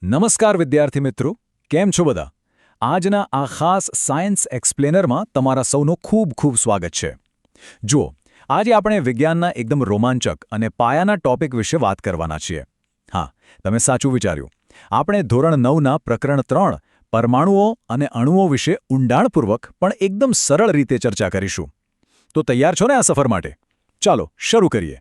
નમસ્કાર વિદ્યાર્થી મિત્રો, કેમ છો બધા? આજના આ ખાસ સાયન્સ એક્સપ્લેનરમાં તમારા સૌનું ખૂબ ખૂબ સ્વાગત છે. જુઓ, આજે આપણે વિજ્ઞાનના એકદમ રોમાંચક અને પાયાના ટોપિક વિશે વાત કરવાના છીએ. હા, તમે સાચું વિચાર્યું. આપણે ધોરણ 9ના પ્રકરણ 3 પરમાણુઓ અને અણુઓ વિશે ઊંડાણપૂર્વક પણ એકદમ સરળ રીતે ચર્ચા કરીશું. તો તૈયાર છો ને આ સફર માટે? ચાલો શરૂ કરીએ.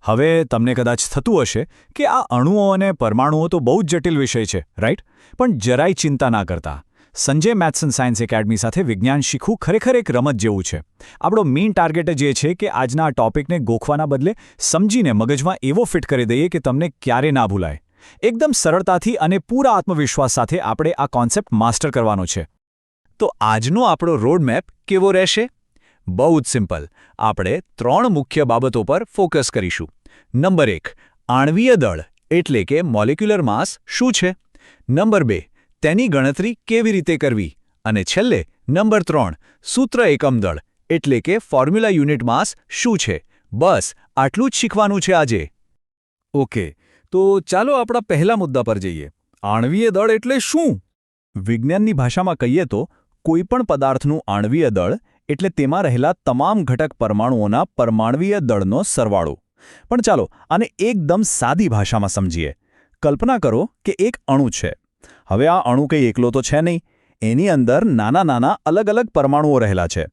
હવે તમને કદાચ થતું હશે કે આ અણુઓ અને પરમાણુઓ તો બહુ જ જટિલ વિષય છે, રાઈટ? પણ જરાય ચિંતા ના કરતા. Sanjay maths and science academy સાથે વિજ્ઞાન શીખવું ખરેખર એક રમત જેવું છે. આપણો મેઇન ટાર્ગેટ જ એ છે કે આજના આ ટોપિકને ગોખવાના બદલે સમજીને મગજમાં એવો ફિટ કરી દઈએ કે તમને ક્યારે ના ભૂલાય. એકદમ સરળતાથી અને પૂરા આત્મવિશ્વાસ સાથે આપણે આ કોન્સેપ્ટ માસ્ટર કરવાનો છે. તો આજનો આપણો રોડમેપ કેવો રહેશે? બહુ જ સિમ્પલ. આપણે 3 મુખ્ય બાબતો પર ફોકસ કરીશું. નંબર 1, આણ્વીય દળ એટલે કે મોલેક્યુલર માસ શું છે? નંબર 2, તેની ગણતરી કેવી રીતે કરવી? અને છેલ્લે નંબર 3, સૂત્ર એકમ દળ એટલે કે ફોર્મ્યુલા યુનિટ માસ શું છે? બસ આટલું જ શીખવાનું છે આજે. ઓકે, તો ચાલો આપણા પહેલા મુદ્દા પર જઈએ. આણ્વીય દળ એટલે શું? વિજ્ઞાનની ભાષામાં કહીએ તો કોઈપણ પદાર્થનું આણ્વીય દળ એટલે તેમાં રહેલા તમામ ઘટક પરમાણુઓના પરમાણ્વીય દળનો સરવાળો. પણ ચાલો આને એકદમ સાદી ભાષામાં સમજીએ. કલ્પના કરો કે એક અણુ છે. હવે આ અણુ કંઈ એકલો તો છે નહીં. એની અંદર નાના નાના અલગ અલગ પરમાણુઓ રહેલા છે.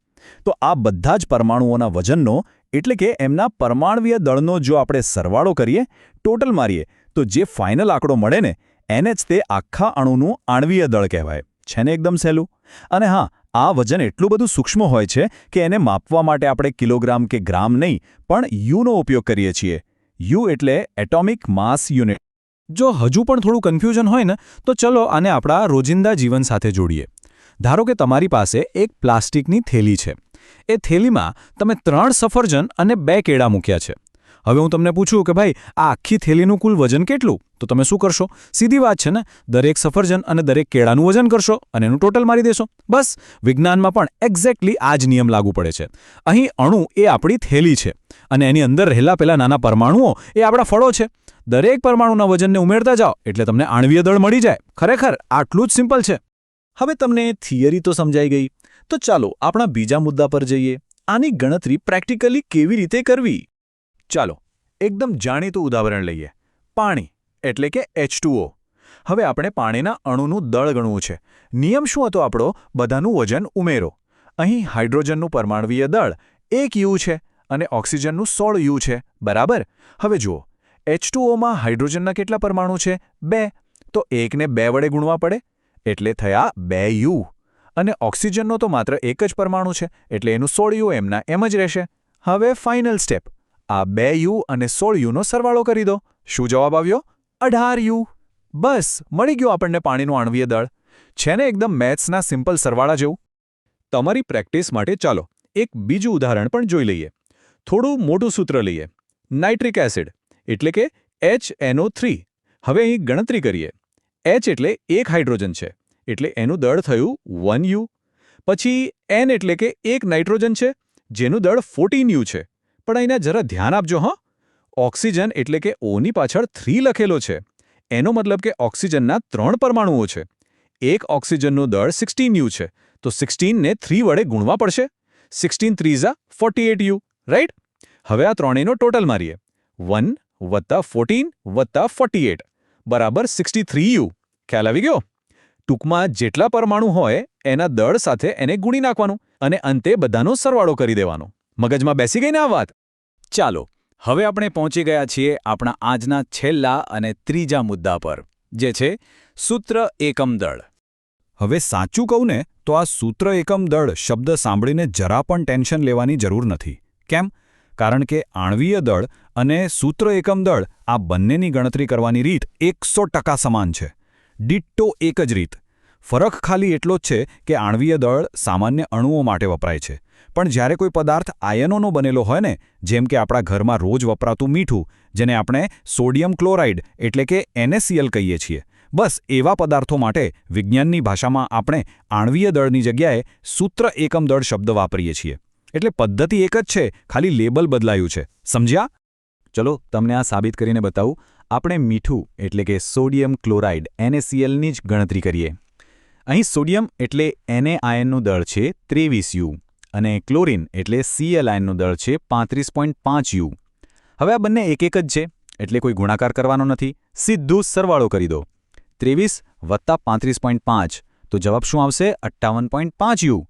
તો આ બધા જ પરમાણુઓના વજનનો એટલે કે એમના પરમાણ્વીય દળનો જો આપણે સરવાળો કરીએ, ટોટલ મારીએ, તો જે ફાઇનલ આંકડો મળે ને એને જ તે આખા અણુનું આણ્વીય દળ કહેવાય. છે ને એકદમ સહેલું? અને હા, આ વજન એટલું બધું સૂક્ષ્મ હોય છે કે એને માપવા માટે આપણે કિલોગ્રામ કે ગ્રામ નહીં પણ યુનો ઉપયોગ કરીએ છીએ. યુ એટલે એટોમિક માસ યુનિટ. જો હજુ પણ થોડું કન્ફ્યુઝન હોય ને તો ચલો આને આપણા રોજિંદા જીવન સાથે જોડીએ. ધારો કે તમારી પાસે એક પ્લાસ્ટિકની થેલી છે. એ થેલીમાં તમે 3 સફરજન અને 2 કેળા મૂક્યા છે. હવે હું તમને પૂછું કે ભાઈ આ આખી થેલીનું કુલ વજન કેટલું? તો તમે શું કરશો? સીધી વાત છે ને, દરેક સફરજન અને દરેક કેળાનું વજન કરશો અને એનું ટોટલ મારી દેશો. બસ વિજ્ઞાનમાં પણ એક્ઝેક્ટલી આ જ નિયમ લાગુ પડે છે. અહીં અણુ એ આપણી થેલી છે અને એની અંદર રહેલા પેલા નાના પરમાણુઓ એ આપણા ફળો છે. દરેક પરમાણુના વજનને ઉમેરતા જાઓ એટલે તમને આણ્વીય દળ મળી જાય. ખરેખર આટલું જ સિમ્પલ છે. હવે તમને થિયરી તો સમજાઈ ગઈ. તો ચાલો આપણા બીજા મુદ્દા પર જઈએ. આની ગણતરી પ્રેક્ટિકલી કેવી રીતે કરવી? ચાલો એકદમ જાણીતું ઉદાહરણ લઈએ. પાણી એટલે કે H2O. હવે આપણે પાણીના અણુનું દળ ગણવું છે. નિયમ શું હતો આપણો? બધાનું વજન ઉમેરો. અહીં હાઇડ્રોજનનું પરમાણ્વીય દળ 1 U છે અને ઓક્સિજનનું 16 U છે, બરાબર? હવે જુઓ, H2Oમાં હાઇડ્રોજનના કેટલા પરમાણુ છે? 2. તો 1 ને 2 વડે ગુણવા પડે એટલે થયા 2 U. અને ઓક્સિજનનો તો માત્ર એક જ પરમાણુ છે એટલે એનું 16 U એમના એમ જ રહેશે. હવે ફાઇનલ સ્ટેપ. આ 2 U અને 16 Uનો સરવાળો કરી દો. શું જવાબ આવ્યો? 18 U. બસ મળી ગયું આપણને પાણીનું આણ્વીય દળ. છે ને એકદમ મેથ્સના સિમ્પલ સરવાળા જેવું? તમારી પ્રેક્ટિસ માટે ચાલો એક બીજું ઉદાહરણ પણ જોઈ લઈએ. થોડું મોટું સૂત્ર લઈએ. નાઇટ્રિક એસિડ એટલે કે HNO3. હવે અહીં ગણતરી કરીએ. H એટલે એક હાઇડ્રોજન છે એટલે એનું દળ થયું 1 U. પછી N એટલે કે એક નાઇટ્રોજન છે જેનું દળ 14 U છે. પણ અહીંના જરા ધ્યાન આપજો હા. ઓક્સિજન એટલે કે Oની પાછળ 3 લખેલો છે. એનો મતલબ કે ઓક્સિજનના 3 પરમાણુઓ છે. એક ઓક્સિજનનું દળ 16 U છે તો 16 ને 3 વડે ગુણવા પડશે. 16 3 48 U, રાઈટ? હવે આ ત્રણેયનો ટોટલ મારીએ. 1 + 14 + 48 બરાબર 63 U. ખ્યાલ આવી ગયો? ટૂંકમાં જેટલા પરમાણુ હોય એના દળ સાથે એને ગુણી નાખવાનું અને અંતે બધાનો સરવાળો કરી દેવાનો. મગજમાં બેસી ગઈ ને આ વાત? ચાલો હવે આપણે પહોંચી ગયા છીએ આપણા આજના છેલ્લા અને ત્રીજા મુદ્દા પર, જે છે સૂત્ર એકમ દળ. હવે સાચું કહું ને તો આ સૂત્ર એકમ દળ શબ્દ સાંભળીને જરા પણ ટેન્શન લેવાની જરૂર નથી. કેમ? કારણ કે આણ્વીય દળ અને સૂત્ર એકમ દળ આ બંનેની ગણતરી કરવાની રીત 100% સમાન છે. ડિટ્ટો એક જ રીત. ફરક ખાલી એટલો જ છે કે આણ્વીય દળ સામાન્ય અણુઓ માટે વપરાય છે. પણ જ્યારે કોઈ પદાર્થ આયનોનો બનેલો હોય ને, જેમ કે આપણા ઘરમાં રોજ વપરાતું મીઠું, જેને આપણે સોડિયમ ક્લોરાઇડ એટલે કે NaCl કહીએ છીએ, બસ એવા પદાર્થો માટે વિજ્ઞાનની ભાષામાં આપણે આણ્વીય દળની જગ્યાએ સૂત્ર એકમ દળ શબ્દ વાપરીએ છીએ. એટલે પદ્ધતિ એક જ છે, ખાલી લેબલ બદલાયું છે. સમજ્યા? ચલો તમને આ સાબિત કરીને બતાવું. આપણે મીઠું એટલે કે સોડિયમ ક્લોરાઇડ NaClની જ ગણતરી કરીએ. અહીં સોડિયમ એટલે Na આયનનું દળ છે 23U અને ક્લોરીન એટલે Cl આયનનું દળ છે 35.5U. હવે આ બંને એક જ છે એટલે કોઈ ગુણાકાર કરવાનો નથી, સીધું સરવાળો કરી દો. 23 વત્તા 35.5 તો જવાબ શું આવશે? 58.5U.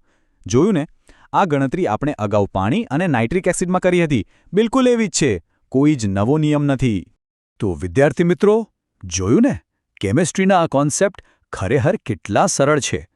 જોયું ને? આ ગણતરી આપણે અગાઉ પાણી અને નાઇટ્રિક એસિડમાં કરી હતી. બિલકુલ એવી જ છે, કોઈ જ નવો નિયમ નથી. તો વિદ્યાર્થી મિત્રો, જોયું ને? કેમેસ્ટ્રીના આ કોન્સેપ્ટ ખરેખર કેટલા સરળ છે.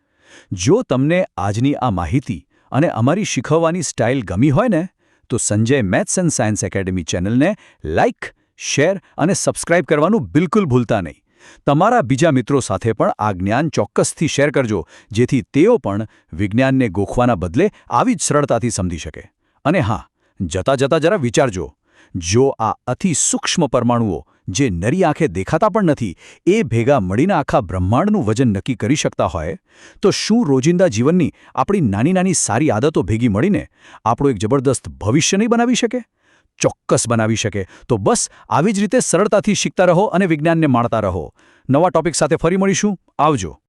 જો તમને આજની આ માહિતી અને અમારી શીખવવાની સ્ટાઇલ ગમી હોય ને, તો Sanjay maths and science academy ચેનલને લાઇક, શેર અને સબસ્ક્રાઇબ કરવાનું બિલકુલ ભૂલતા નહીં. તમારા બીજા મિત્રો સાથે પણ આ જ્ઞાન ચોક્કસથી શેર કરજો, જેથી તેઓ પણ વિજ્ઞાનને ગોખવાના બદલે આવી જ સરળતાથી સમજી શકે. અને હા, જતા જરા વિચારજો, જો આ અતિ સૂક્ષ્મ પરમાણુઓ જે નરી આંખે દેખાતા પણ નથી એ ભેગા મળીને આખા બ્રહ્માંડનું વજન નક્કી કરી શકતા હોય, તો શું રોજિંદા જીવનની આપણી નાની નાની સારી આદતો ભેગી મળીને આપણું એક જબરદસ્ત ભવિષ્ય નહીં બનાવી શકે? ચોક્કસ બનાવી શકે. તો બસ આવી જ રીતે સરળતાથી શીખતા રહો અને વિજ્ઞાનને માણતા રહો. નવા ટોપિક સાથે ફરી મળીશું. આવજો.